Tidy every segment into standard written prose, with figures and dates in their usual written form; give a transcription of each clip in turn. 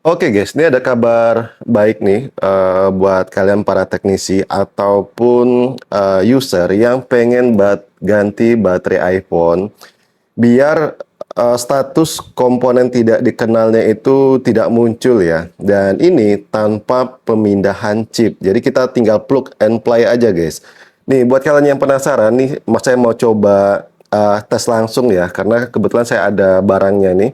Oke guys, ini ada kabar baik nih buat kalian para teknisi ataupun user yang pengen ganti baterai iPhone biar status komponen tidak dikenalnya itu tidak muncul ya. Dan ini tanpa pemindahan chip. Jadi kita tinggal plug and play aja guys. Nih buat kalian yang penasaran nih, saya mau coba tes langsung ya karena kebetulan saya ada barangnya nih.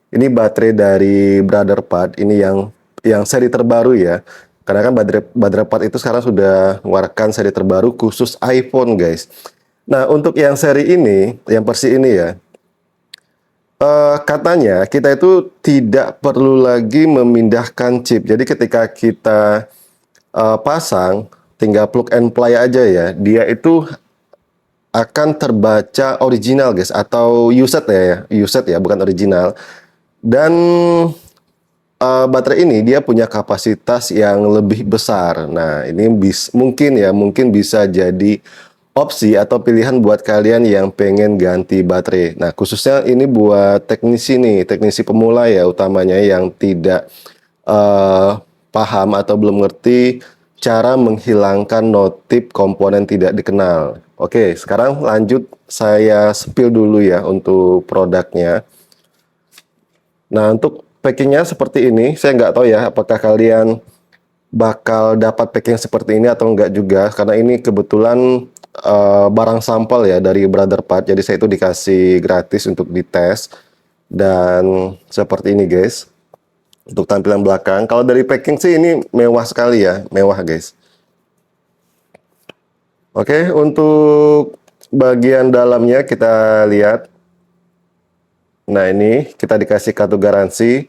Ini baterai dari Brotherpart, ini yang seri terbaru ya. Karena kan Brotherpart itu sekarang sudah mengeluarkan seri terbaru khusus iPhone, guys. Nah, untuk yang seri ini, yang versi ini ya, katanya kita itu tidak perlu lagi memindahkan chip. Jadi ketika kita pasang, tinggal plug and play aja ya. Dia itu akan terbaca original, guys, atau used ya, used ya, bukan original. Dan baterai ini dia punya kapasitas yang lebih besar. Nah, ini mungkin bisa jadi opsi atau pilihan buat kalian yang pengen ganti baterai. Nah, khususnya ini buat teknisi nih, teknisi pemula ya utamanya yang tidak eh, paham atau belum ngerti cara menghilangkan notif komponen tidak dikenal. Oke, sekarang lanjut saya spill dulu ya untuk produknya. Nah, untuk packingnya seperti ini, saya nggak tahu ya apakah kalian bakal dapat packing seperti ini atau enggak juga, karena ini kebetulan barang sampel ya dari Brotherpart, jadi saya itu dikasih gratis untuk dites, dan seperti ini guys, untuk tampilan belakang. Kalau dari packing sih ini mewah sekali ya, mewah guys. Oke, untuk bagian dalamnya kita lihat. Nah, ini kita dikasih kartu garansi.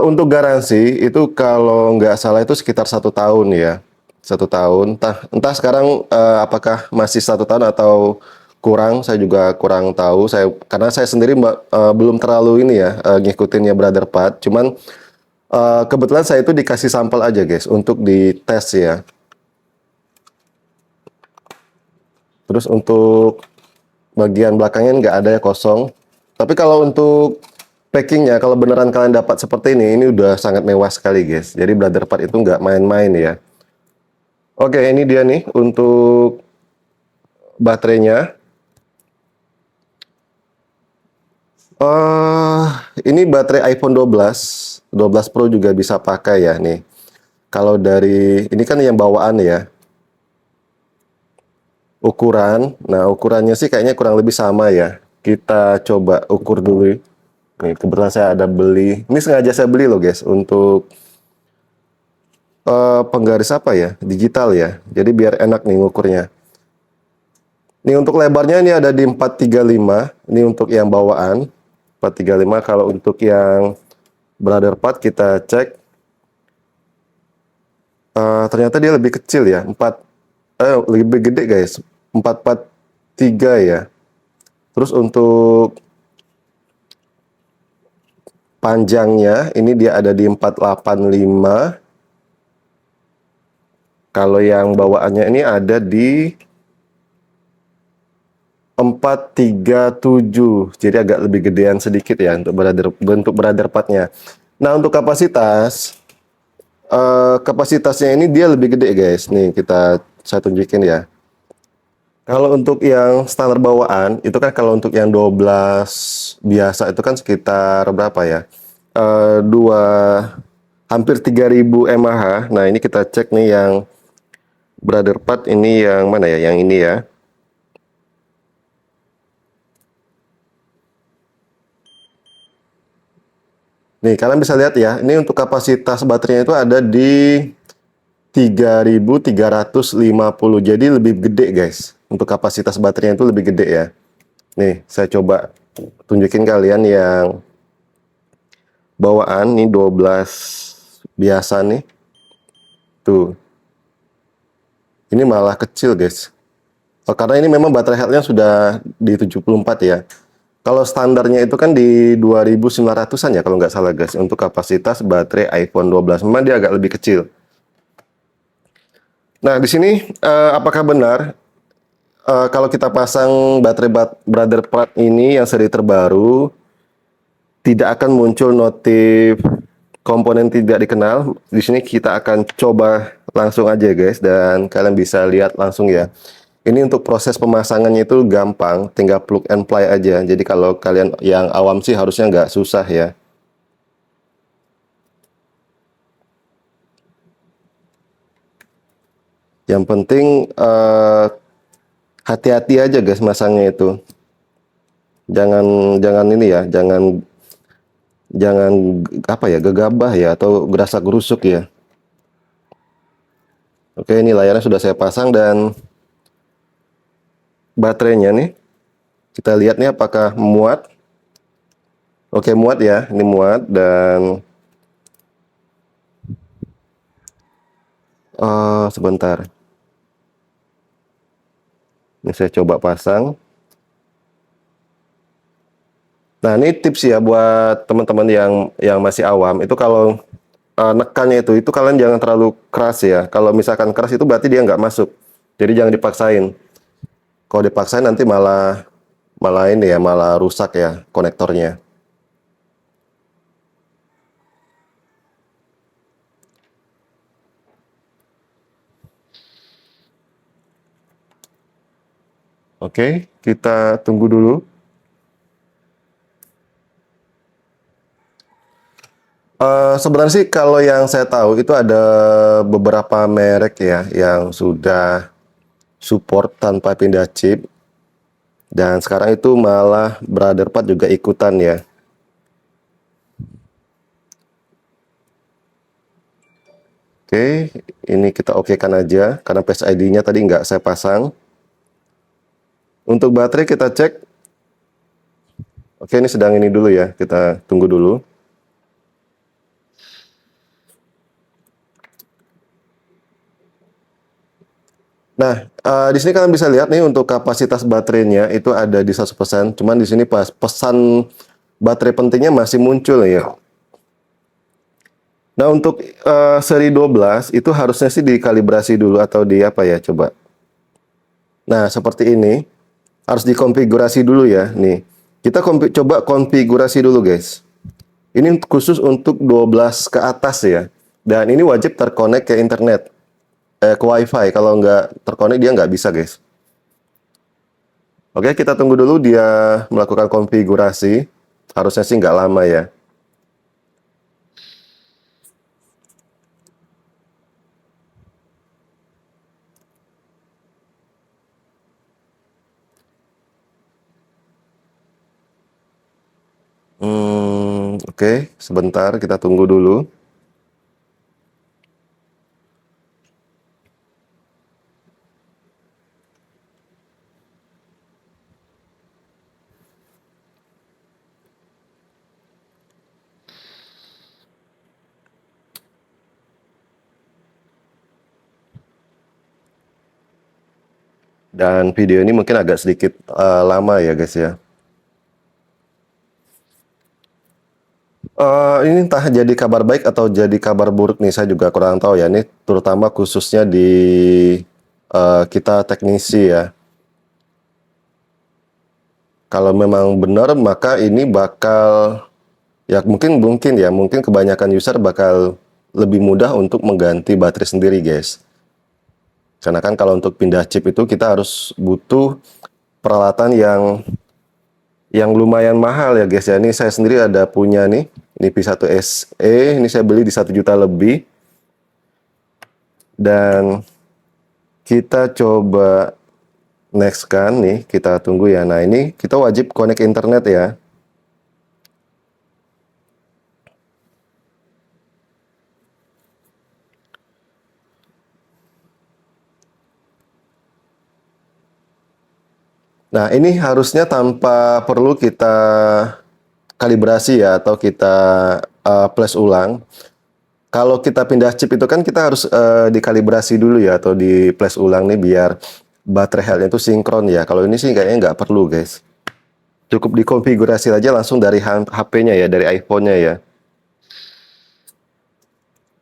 Untuk garansi itu kalau nggak salah itu sekitar 1 tahun ya, 1 tahun. Entah sekarang apakah masih 1 tahun atau kurang, saya juga kurang tahu. Karena saya sendiri belum terlalu ini ya ngikutinnya Brotherpart. Cuman kebetulan saya itu dikasih sampel aja guys untuk dites ya. Terus untuk bagian belakangnya nggak ada ya, kosong. Tapi kalau untuk packingnya, kalau beneran kalian dapat seperti ini udah sangat mewah sekali guys. Jadi Brotherpart itu nggak main-main ya. Oke, ini dia nih untuk baterainya. Eh, ini baterai iPhone 12 Pro juga bisa pakai ya nih. Kalau dari ini kan yang bawaan ya. Ukurannya sih kayaknya kurang lebih sama ya. Kita coba ukur dulu. Nih, kebetulan saya ada beli. Ini sengaja saya beli loh guys untuk penggaris apa ya? Digital ya. Jadi biar enak nih ngukurnya. Ini untuk lebarnya ini ada di 435. Ini untuk yang bawaan 435. Kalau untuk yang Brotherpart kita cek ternyata dia lebih kecil ya. Lebih gede guys. 443 ya. Terus untuk panjangnya ini dia ada di 485. Kalau yang bawaannya ini ada di 437. Jadi agak lebih gedean sedikit ya untuk Brotherpart-nya. Nah, untuk kapasitasnya ini dia lebih gede guys. Nih saya tunjukin ya. Kalau untuk yang standar bawaan itu kan, kalau untuk yang 12 biasa itu kan sekitar berapa ya? Dua hampir 3000 mAh. Nah, ini kita cek nih yang Brotherpart ini yang mana ya? Yang ini ya. Nih, kalian bisa lihat ya, ini untuk kapasitas baterainya itu ada di 3350. Jadi lebih gede, guys. Untuk kapasitas baterainya itu lebih gede ya. Nih, saya coba tunjukin kalian yang bawaan nih 12 biasa nih. Tuh. Ini malah kecil, guys. Karena ini memang baterai health-nya sudah di 74 ya. Kalau standarnya itu kan di 2900-an ya kalau nggak salah guys, untuk kapasitas baterai iPhone 12. Memang dia agak lebih kecil. Nah, di sini apakah benar kalau kita pasang baterai Brotherpart ini yang seri terbaru tidak akan muncul notif komponen tidak dikenal. Di sini kita akan coba langsung aja guys, dan kalian bisa lihat langsung ya. Ini untuk proses pemasangannya itu gampang, tinggal plug and play aja. Jadi kalau kalian yang awam sih harusnya nggak susah ya. Yang penting hati-hati aja guys masangnya itu. Jangan jangan ini ya, jangan jangan apa ya, gegabah ya atau gerasa gerusuk ya. Oke, ini layarnya sudah saya pasang dan baterainya nih. Kita lihat nih apakah muat. Oke, muat ya. Ini muat dan sebentar. Ini saya coba pasang. Nah, ini tips ya buat teman-teman yang masih awam. Itu kalau nekannya itu kalian jangan terlalu keras ya. Kalau misalkan keras itu berarti dia nggak masuk. Jadi jangan dipaksain. Kalau dipaksain nanti malah malah ini ya, malah rusak ya konektornya. Oke, kita tunggu dulu. Sebenarnya sih kalau yang saya tahu itu ada beberapa merek ya yang sudah support tanpa pindah chip, dan sekarang itu malah Brotherpad juga ikutan ya. Oke, ini kita okekan aja karena Face ID-nya tadi nggak saya pasang. Untuk baterai kita cek. Oke, ini sedang ini dulu ya, kita tunggu dulu. Nah, di sini kalian bisa lihat nih untuk kapasitas baterainya itu ada di 100%. Cuman di sini pas pesan baterai pentingnya masih muncul ya. Nah, untuk seri 12 itu harusnya sih dikalibrasi dulu atau di apa ya, coba. Nah, seperti ini. Harus dikonfigurasi dulu ya. Nih, kita coba konfigurasi dulu guys. Ini khusus untuk 12 ke atas ya. Dan ini wajib terkonek ke internet. Ke WiFi. Kalau nggak terkonek dia nggak bisa guys. Oke, kita tunggu dulu dia melakukan konfigurasi. Harusnya sih nggak lama ya. Oke, sebentar kita tunggu dulu. Dan video ini mungkin agak sedikit lama ya guys ya. Ini entah jadi kabar baik atau jadi kabar buruk nih, saya juga kurang tahu ya. Ini terutama khususnya di kita teknisi ya. Kalau memang benar maka ini bakal ya mungkin kebanyakan user bakal lebih mudah untuk mengganti baterai sendiri guys. Karena kan kalau untuk pindah chip itu kita harus butuh peralatan yang lumayan mahal ya guys ya. Ini saya sendiri ada punya nih, ini P1 SE, ini saya beli di 1 juta lebih. Dan kita coba next kan nih, kita tunggu ya. Nah, ini kita wajib connect internet ya. Nah, ini harusnya tanpa perlu kita kalibrasi ya atau kita flash ulang. Kalau kita pindah chip itu kan kita harus dikalibrasi dulu ya atau di flash ulang nih biar baterai health-nya itu sinkron ya. Kalau ini sih kayaknya nggak perlu guys. Cukup dikonfigurasi aja langsung dari HP-nya ya, dari iPhone-nya ya.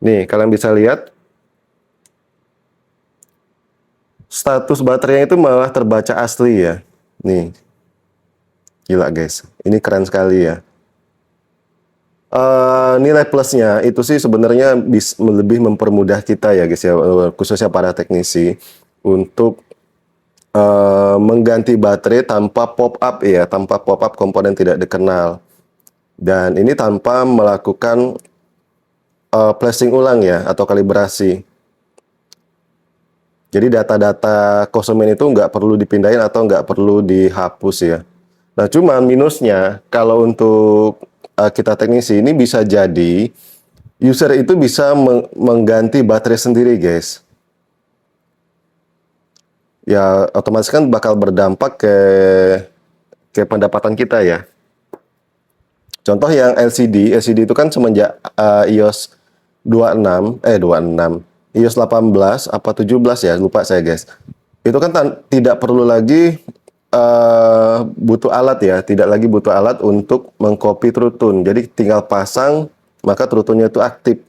Nih, kalian bisa lihat status baterainya itu malah terbaca asli ya. Nih, gila guys, ini keren sekali ya. Nilai plusnya itu sih sebenarnya lebih mempermudah kita ya guys ya, khususnya para teknisi untuk mengganti baterai tanpa pop up ya, tanpa pop up komponen tidak dikenal. Dan ini tanpa melakukan flashing ulang ya atau kalibrasi. Jadi data-data konsumen itu nggak perlu dipindahin atau nggak perlu dihapus ya. Nah, cuman minusnya kalau untuk kita teknisi ini bisa jadi user itu bisa mengganti baterai sendiri, guys. Ya, otomatis kan bakal berdampak ke pendapatan kita ya. Contoh yang LCD itu kan semenjak iOS 26, iOS 18 apa 17 ya, lupa saya guys. Itu kan tidak perlu lagi butuh alat ya, tidak lagi butuh alat untuk mengcopy True Tone. Jadi tinggal pasang, maka True Tone-nya itu aktif.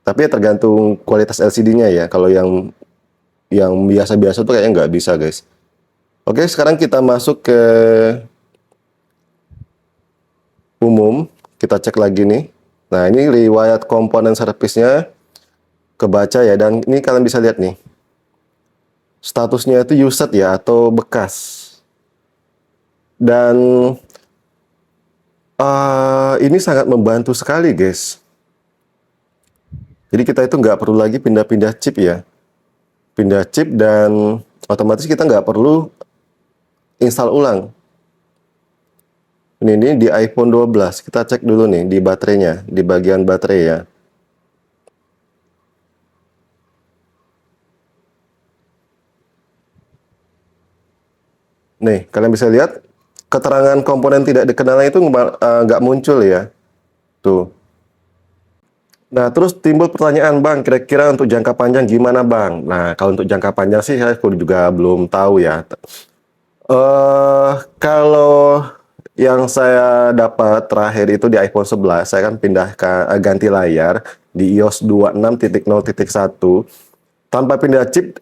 Tapi ya tergantung kualitas LCD-nya ya. Kalau yang biasa-biasa tuh kayaknya nggak bisa guys. Oke, sekarang kita masuk ke umum, kita cek lagi nih. Nah, ini riwayat komponen servisnya kebaca ya, dan ini kalian bisa lihat nih. Statusnya itu used ya, atau bekas. Dan ini sangat membantu sekali, guys. Jadi kita itu nggak perlu lagi pindah-pindah chip ya. Pindah chip dan otomatis kita nggak perlu install ulang. Ini di iPhone 12, kita cek dulu nih di baterainya, di bagian baterai ya. Nih, kalian bisa lihat keterangan komponen tidak dikenal itu nggak muncul ya. Tuh. Nah, terus timbul pertanyaan, Bang, kira-kira untuk jangka panjang gimana, Bang? Nah, kalau untuk jangka panjang sih saya juga belum tahu ya. Kalau yang saya dapat terakhir itu di iPhone 11, saya kan pindah ke ganti layar di iOS 26.0.1. Tanpa pindah chip,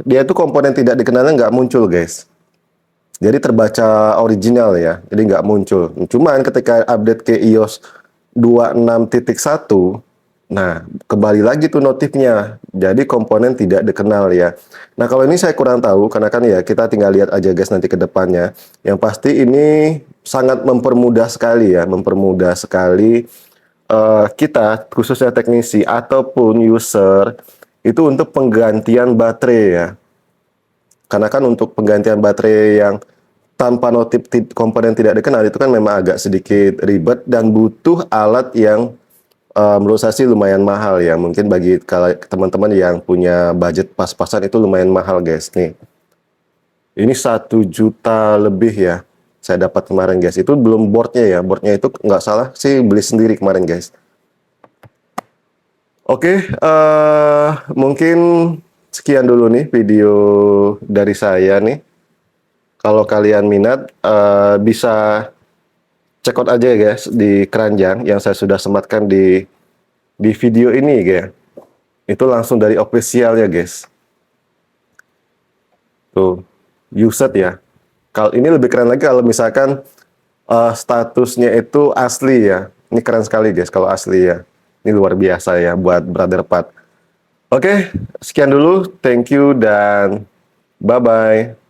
dia itu komponen tidak dikenalnya nggak muncul, guys. Jadi terbaca original ya, jadi nggak muncul. Cuman ketika update ke iOS 26.1, nah kembali lagi tuh notifnya. Jadi komponen tidak dikenal ya. Nah kalau ini saya kurang tahu, karena kan ya kita tinggal lihat aja guys nanti ke depannya. Yang pasti ini sangat mempermudah sekali ya, mempermudah sekali kita, khususnya teknisi ataupun user, itu untuk penggantian baterai ya. Karena kan untuk penggantian baterai yang tanpa notif komponen tidak dikenal itu kan memang agak sedikit ribet dan butuh alat yang menurut saya sih lumayan mahal ya. Mungkin bagi teman-teman yang punya budget pas-pasan itu lumayan mahal guys. Nih, ini 1 juta lebih ya saya dapat kemarin guys. Itu belum boardnya ya. Boardnya itu nggak salah sih beli sendiri kemarin guys. Oke, mungkin sekian dulu nih video dari saya nih. Kalau kalian minat, bisa check out aja ya guys di keranjang yang saya sudah sematkan di video ini guys. Itu langsung dari officialnya guys. Tuh, used ya. Kalau ini lebih keren lagi kalau misalkan statusnya itu asli ya. Ini keren sekali guys kalau asli ya. Ini luar biasa ya buat Brother Pat. Oke, sekian dulu. Thank you dan bye-bye.